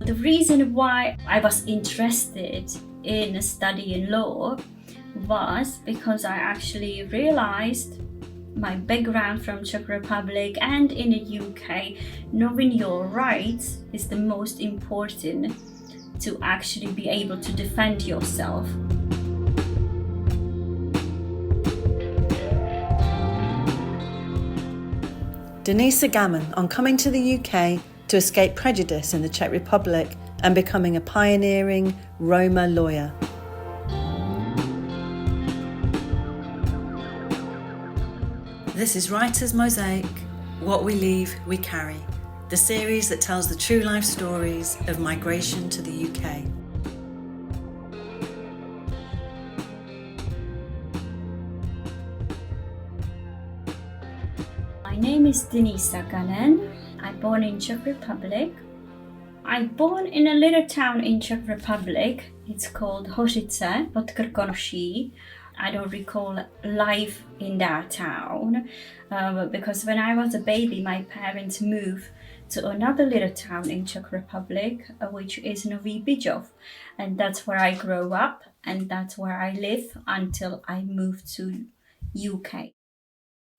The reason why I was interested in studying law was because I actually realized my background from Czech Republic and in the UK, knowing your rights is the most important to actually be able to defend yourself. Denisa Gannon on coming to the UK to escape prejudice in the Czech Republic and becoming a pioneering Roma lawyer. This is Writer's Mosaic, What We Leave, We Carry, the series that tells the true life stories of migration to the UK. My name is Denisa Gannon. I'm born in Czech Republic. I'm born in a little town in Czech Republic. It's called Hořice pod Krkonoší. I don't recall life in that town because when I was a baby, my parents moved to another little town in Czech Republic, which is Nový Bydžov, and that's where I grew up, and that's where I live until I moved to UK.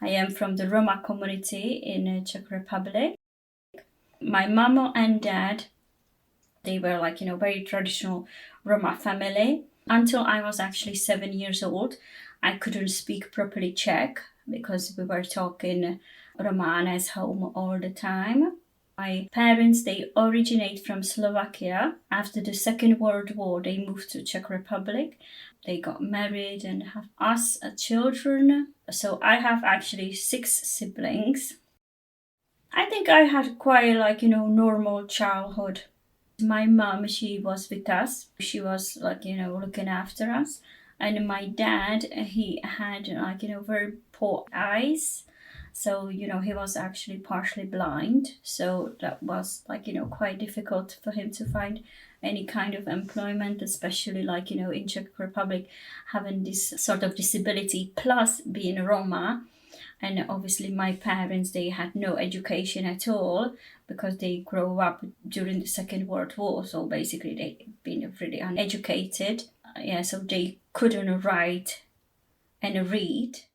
I am from the Roma community in Czech Republic. My mama and dad, they were very traditional Roma family. Until I was actually 7 years old, I couldn't speak properly Czech because we were talking Romanes home all the time. My parents, they originate from Slovakia. After the Second World War, they moved to Czech Republic. They got married and have us children. So I have actually 6 siblings. I think I had quite normal childhood. My mom, she was with us. She was looking after us. And my dad, he had very poor eyes. So, he was actually partially blind. So that was quite difficult for him to find any kind of employment, especially in Czech Republic, having this sort of disability plus being Roma. And obviously my parents, they had no education at all because they grew up during the Second World War. So basically they've been really uneducated. So they couldn't write and read.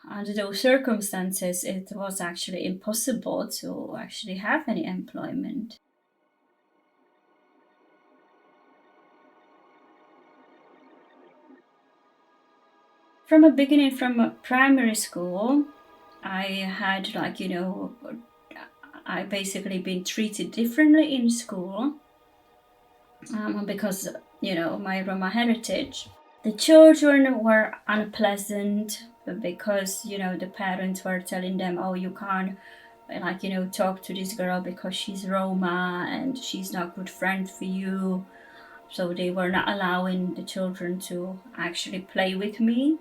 Under those circumstances, it was actually impossible to actually have any employment. From the beginning, from primary school, I had I basically been treated differently in school because, my Roma heritage. The children were unpleasant because, the parents were telling them, oh, you can't, talk to this girl because she's Roma and she's not a good friend for you. So they were not allowing the children to actually play with me.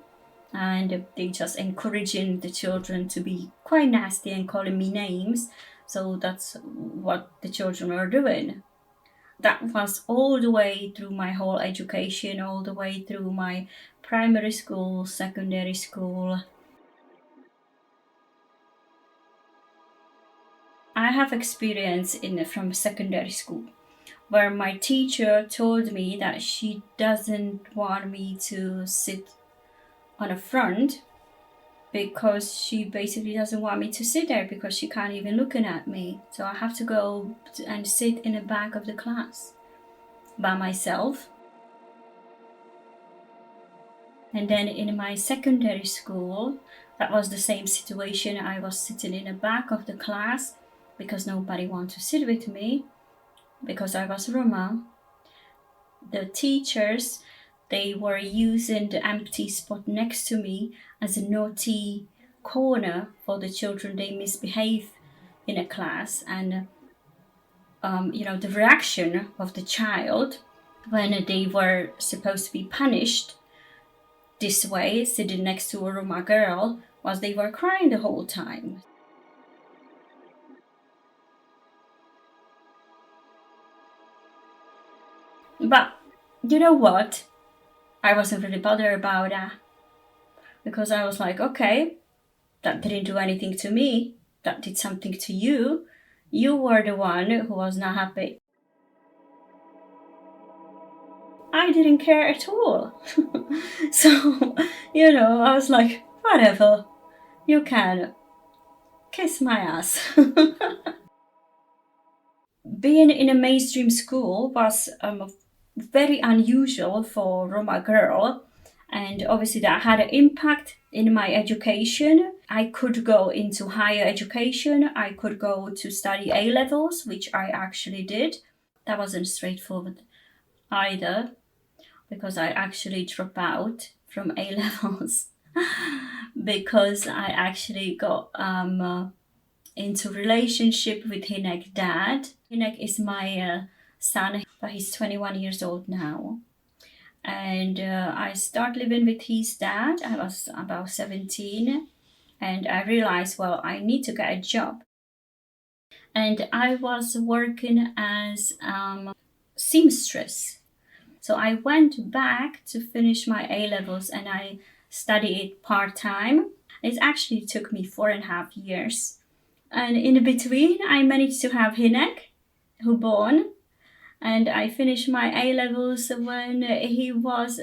And they just encouraging the children to be quite nasty and calling me names. So that's what the children were doing. That was all the way through my whole education, all the way through my primary school, secondary school. I have experience from secondary school where my teacher told me that she doesn't want me to sit on a front because she basically doesn't want me to sit there because she can't even looking at me. So I have to go and sit in the back of the class by myself. And then in my secondary school, that was the same situation. I was sitting in the back of the class because nobody wanted to sit with me because I was Roma. The teachers, they were using the empty spot next to me as a naughty corner for the children. They misbehave in a class. And, the reaction of the child when they were supposed to be punished this way, sitting next to a Roma girl, was they were crying the whole time. But you know what? I wasn't really bothered about that because I was like, okay, that didn't do anything to me. That did something to you. You were the one who was not happy. I didn't care at all. So, I was like, whatever, you can kiss my ass. Being in a mainstream school was very unusual for Roma girl, and obviously that had an impact in my education. I could go into higher education. I could go to study A levels, which I actually did. That wasn't straightforward either, because I actually dropped out from A levels because I actually got into relationship with Hinek dad. Hinek is my son, but he's 21 years old now. And I started living with his dad. I was about 17, and I realized, well, I need to get a job. And I was working as seamstress. So I went back to finish my A levels and I studied part-time. It actually took me 4.5 years. And in between, I managed to have Hinek, who born, and I finished my A levels when he was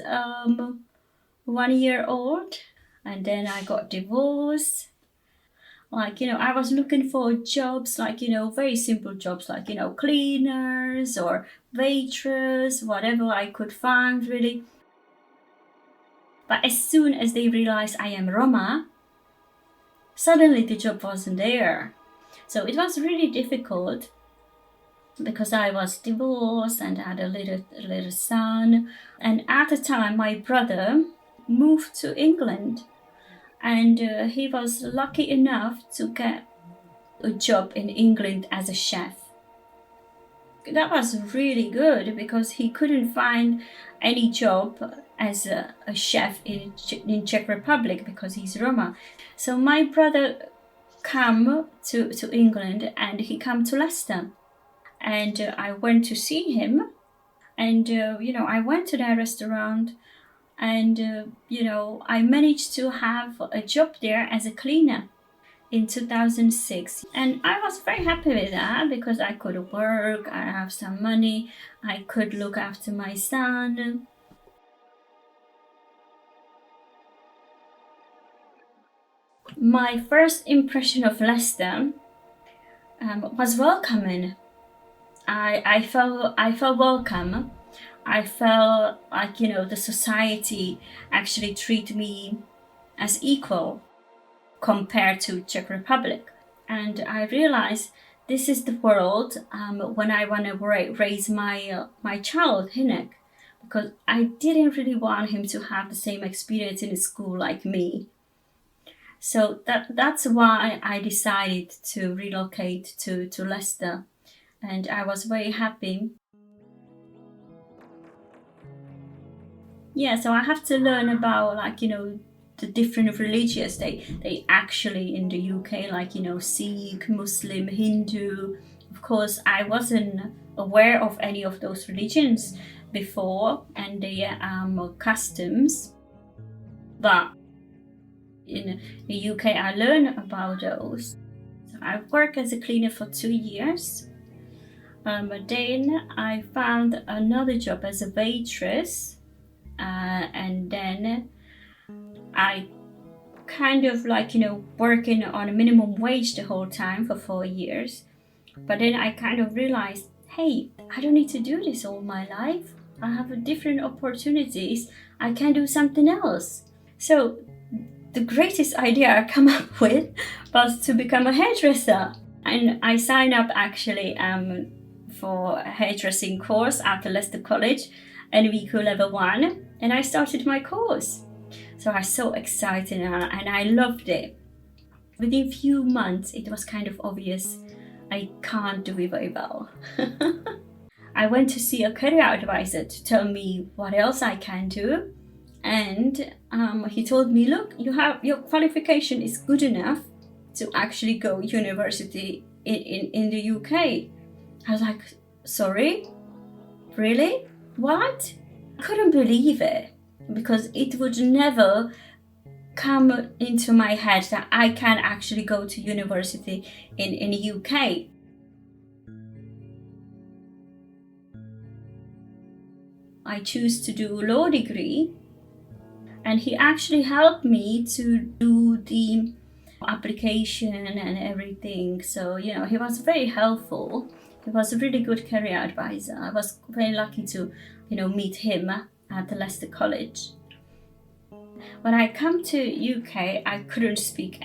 1 year old, and then I got divorced. I was looking for jobs, very simple jobs, cleaners or waitress, whatever I could find, really. But as soon as they realized I am Roma, suddenly the job wasn't there. So it was really difficult because I was divorced and had a little son. And at the time, my brother moved to England, and he was lucky enough to get a job in England as a chef. That was really good because he couldn't find any job as a chef in Czech Republic because he's Roma. So my brother come to England and he come to Leicester, and I went to see him, and I went to that restaurant, and I managed to have a job there as a cleaner in 2006, and I was very happy with that because I could work, I have some money, I could look after my son. My first impression of Leicester was welcoming. I felt welcome. I felt like the society actually treat me as equal compared to Czech Republic, and I realized this is the world when I want to raise my child Hinek, because I didn't really want him to have the same experience in school like me. So that's why I decided to relocate to Leicester, and I was very happy. Yeah, so I have to learn about the different religions they actually in the UK, Sikh, Muslim, Hindu. Of course, I wasn't aware of any of those religions before and their customs, but in the UK I learned about those. So I worked as a cleaner for 2 years. Then I found another job as a waitress, and then I kind of working on a minimum wage the whole time for 4 years. But then I kind of realized, hey, I don't need to do this all my life. I have different opportunities. I can do something else. So the greatest idea I come up with was to become a hairdresser. And I signed up actually for a hairdressing course at Leicester College, NVQ level 1, and I started my course. So I was so excited and I loved it. Within a few months, it was kind of obvious I can't do it very well. I went to see a career advisor to tell me what else I can do. And he told me, look, your qualification is good enough to actually go university in the UK. I was like, sorry? Really? What? I couldn't believe it, because it would never come into my head that I can actually go to university in the UK. I choose to do law degree, and he actually helped me to do the application and everything. So, he was very helpful. He was a really good career advisor. I was very lucky to, meet him at the Leicester College. When I come to UK, I couldn't speak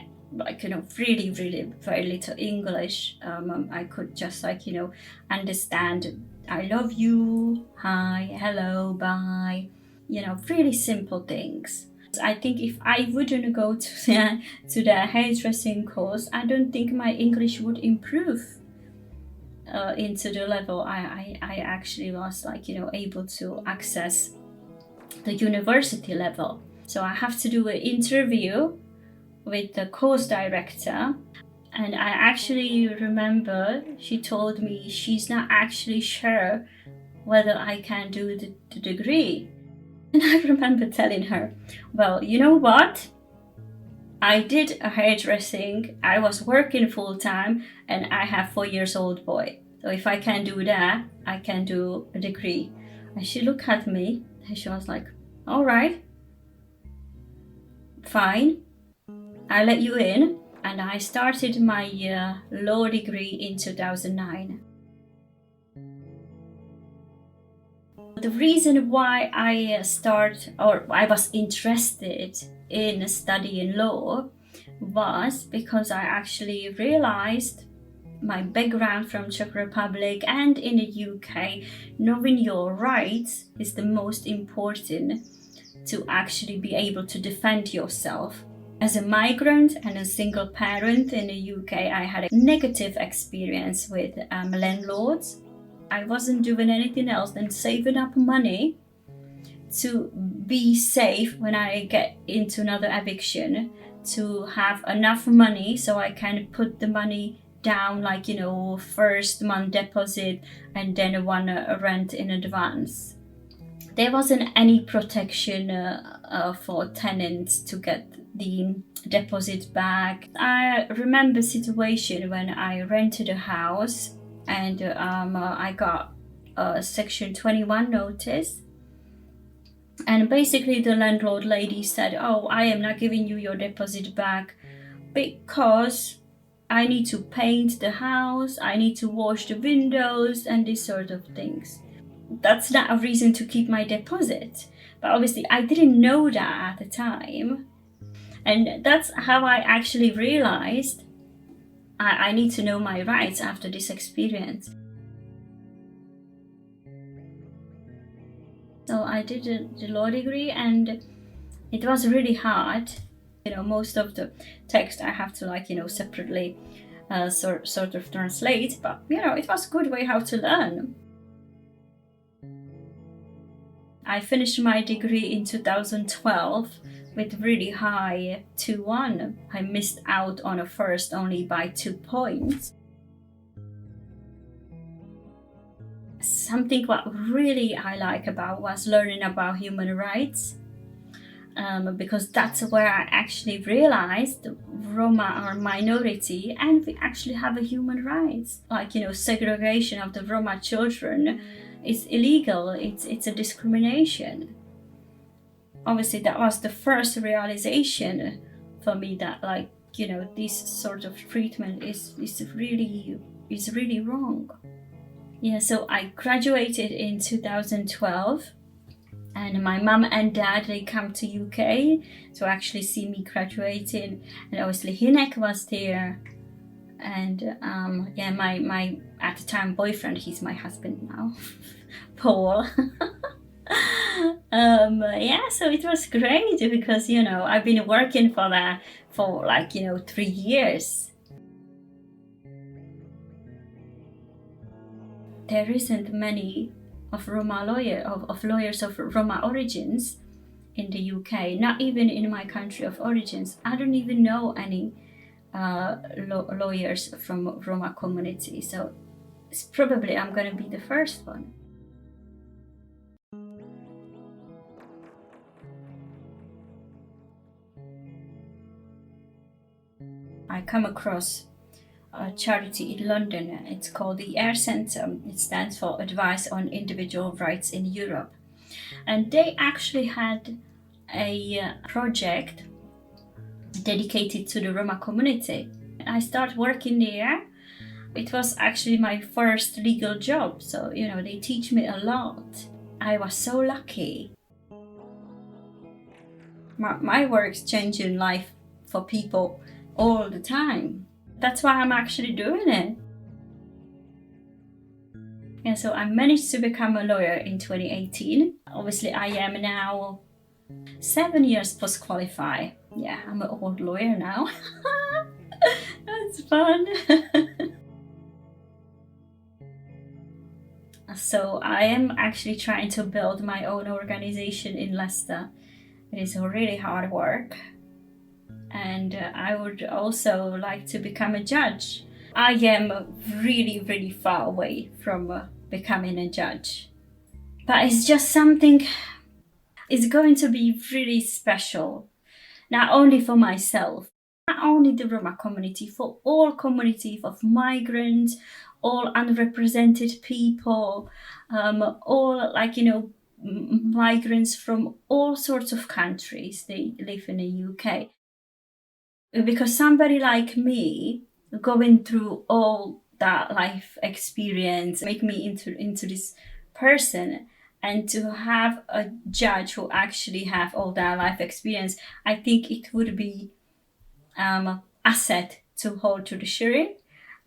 really, really very little English. I could just understand I love you, hi, hello, bye, really simple things. I think if I wouldn't go to the hairdressing course, I don't think my English would improve into the level I actually was able to access the university level. So I have to do an interview with the course director, and I actually remember she told me she's not actually sure whether I can do the degree. And I remember telling her, well, you know what? I did a hairdressing, I was working full time, and I have 4-year-old boy. So if I can do that, I can do a degree. And she looked at me and she was like, all right, fine, I'll let you in. And I started my law degree in 2009. The reason why I was interested in studying law was because I actually realized my background from Czech Republic and in the UK, knowing your rights is the most important to actually be able to defend yourself. As a migrant and a single parent in the UK, I had a negative experience with landlords. I wasn't doing anything else than saving up money to be safe when I get into another eviction, to have enough money so I can put the money down, first month deposit and then one rent in advance. There wasn't any protection for tenants to get the deposit back. I remember a situation when I rented a house and I got a Section 21 notice. And basically the landlord lady said, oh, I am not giving you your deposit back because I need to paint the house, I need to wash the windows and these sort of things. That's not a reason to keep my deposit. But obviously I didn't know that at the time. And that's how I actually realized I need to know my rights after this experience. So I did the law degree and it was really hard. Most of the text I have to separately sort of translate, but it was a good way how to learn. I finished my degree in 2012 with really high 2-1. I missed out on a first only by 2 points. Something what really I like about was learning about human rights, because that's where I actually realized Roma are a minority and we actually have a human rights. Segregation of the Roma children is illegal, it's a discrimination. Obviously that was the first realization for me that this sort of treatment is really wrong. Yeah, so I graduated in 2012 and my mum and dad, they come to UK to actually see me graduating, and obviously Hinek was there, and my at the time boyfriend, he's my husband now, Paul. So it was great because I've been working for that for 3 years. There isn't many of lawyers of Roma origins in the UK, not even in my country of origins. I don't even know any lawyers from Roma community, so it's probably I'm gonna be the first one. I come across a charity in London. It's called the AIR Centre. It stands for Advice on Individual Rights in Europe. and they actually had a project dedicated to the Roma community. I started working there. It was actually my first legal job, so they teach me a lot. I was so lucky. My work's changing life for people all the time. That's why I'm actually doing it. And so I managed to become a lawyer in 2018. Obviously, I am now 7 years post-qualified. Yeah, I'm an old lawyer now. That's fun. So I am actually trying to build my own organization in Leicester. It is really hard work. And I would also like to become a judge. I am really, really far away from becoming a judge. But it's just something, it's going to be really special. Not only for myself, not only the Roma community, for all communities of migrants, all unrepresented people, all migrants from all sorts of countries. They live in the UK. Because somebody like me, going through all that life experience, make me into this person, and to have a judge who actually have all that life experience, I think it would be asset to hold judiciary.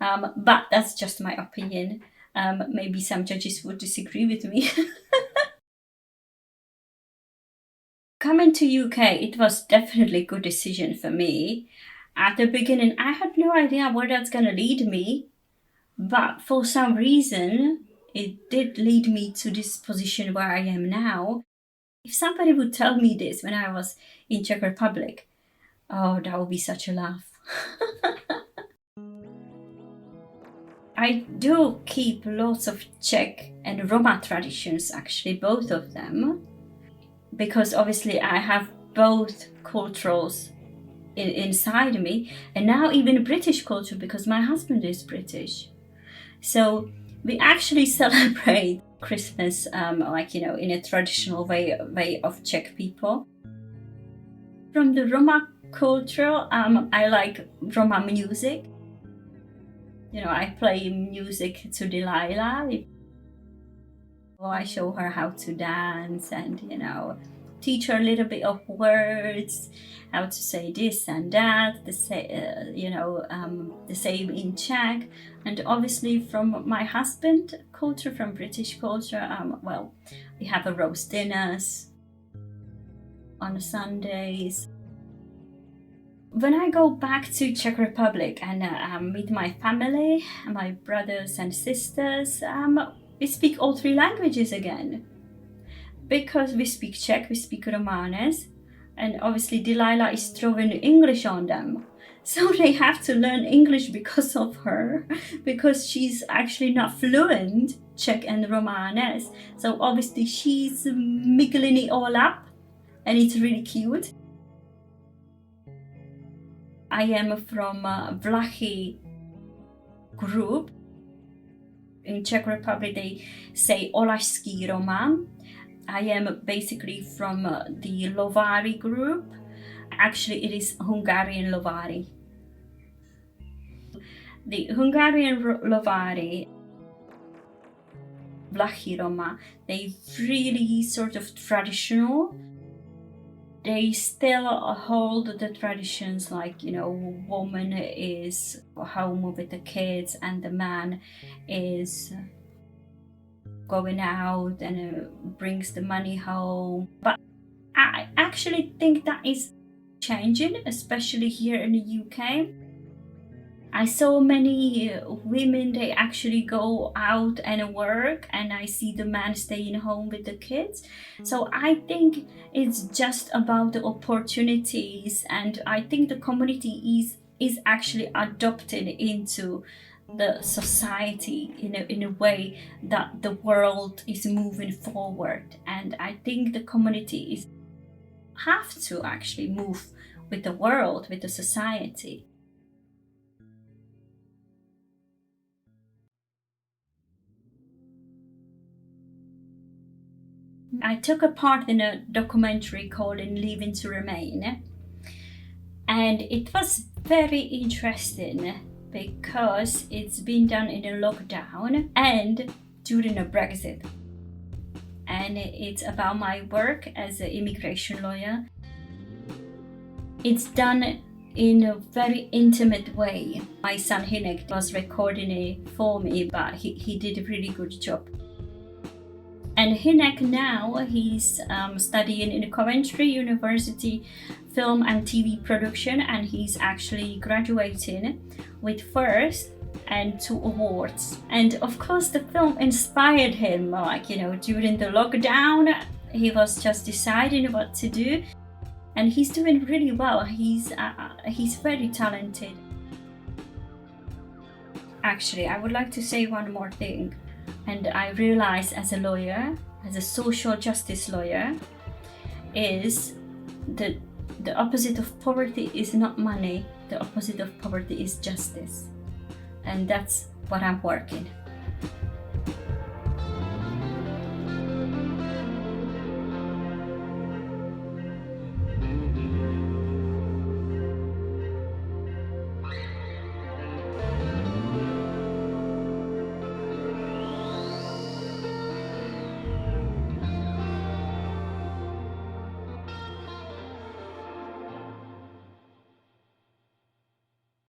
But that's just my opinion. Maybe some judges would disagree with me. Coming to UK, it was definitely a good decision for me. At the beginning, I had no idea where that's going to lead me, but for some reason, it did lead me to this position where I am now. If somebody would tell me this when I was in Czech Republic, oh, that would be such a laugh. I do keep lots of Czech and Roma traditions, actually, both of them, because obviously I have both cultures inside me, and now even British culture, because my husband is British. So we actually celebrate Christmas in a traditional way of Czech people. From the Roma culture, I like Roma music. I play music to Delilah. I show her how to dance and teach her a little bit of words, how to say this and that, the same in Czech. And obviously from my husband culture, from British culture, we have a roast dinners on Sundays. When I go back to Czech Republic and meet my family, my brothers and sisters, we speak all three languages again. Because we speak Czech, we speak Romanes, and obviously Delilah is throwing English on them. So they have to learn English because of her, because she's actually not fluent Czech and Romanes. So obviously she's mingling it all up, and it's really cute. I am from Vlachy group. In Czech Republic they say Olašský Roma. I am basically from the Lovári group. Actually, it is Hungarian Lovári. The Hungarian Lovári, Vlachy Roma, they really sort of traditional. They still hold the traditions like, woman is home with the kids and the man is going out and brings the money home. But I actually think that is changing, especially here in the UK. I saw many women, they actually go out and work, and I see the man staying home with the kids. So I think it's just about the opportunities, and I think the community is actually adopted into the society in a way that the world is moving forward. And I think the community have to actually move with the world, with the society. I took a part in a documentary called In Leaving to Remain, and it was very interesting because it's been done in a lockdown and during a Brexit. And it's about my work as an immigration lawyer. It's done in a very intimate way. My son Hinek was recording it for me, but he did a really good job. And Hinek now, he's studying in Coventry University film and TV production, and he's actually graduating with first and 2 awards. And of course the film inspired him, during the lockdown, he was just deciding what to do, and he's doing really well. He's very talented. Actually, I would like to say one more thing. And I realized as a lawyer, as a social justice lawyer, is that the opposite of poverty is not money. The opposite of poverty is justice. And that's what I'm working.